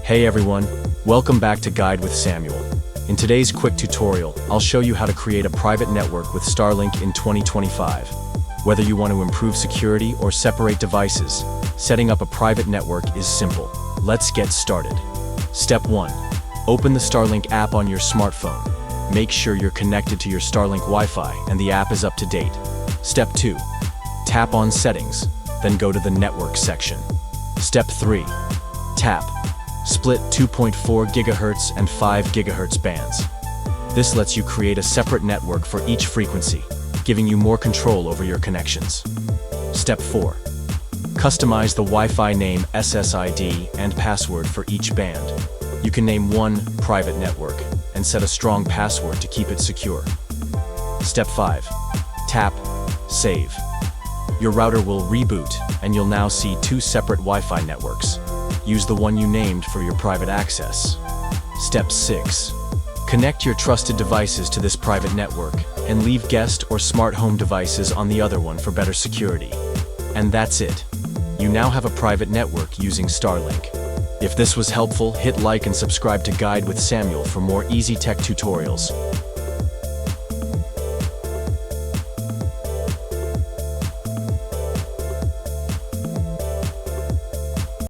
Hey everyone, welcome back to Guide with Samuel. In today's quick tutorial, I'll show you how to create a private network with Starlink in 2025. Whether you want to improve security or separate devices, setting up a private network is simple. Let's get started. Step 1. Open the Starlink app on your smartphone. Make sure you're connected to your Starlink Wi-Fi and the app is up to date. Step 2. Tap on Settings, then go to the Network section. Step 3. Tap Split 2.4 GHz and 5 GHz bands. This lets you create a separate network for each frequency, giving you more control over your connections. Step 4. Customize the Wi-Fi name, SSID, and password for each band. You can name one private network and set a strong password to keep it secure. Step 5. Tap Save. Your router will reboot and you'll now see two separate Wi-Fi networks. Use the one you named for your private access. Step 6. Connect your trusted devices to this private network and leave guest or smart home devices on the other one for better security. And that's it. You now have a private network using Starlink. If this was helpful, hit like and subscribe to Guide with Samuel for more easy tech tutorials.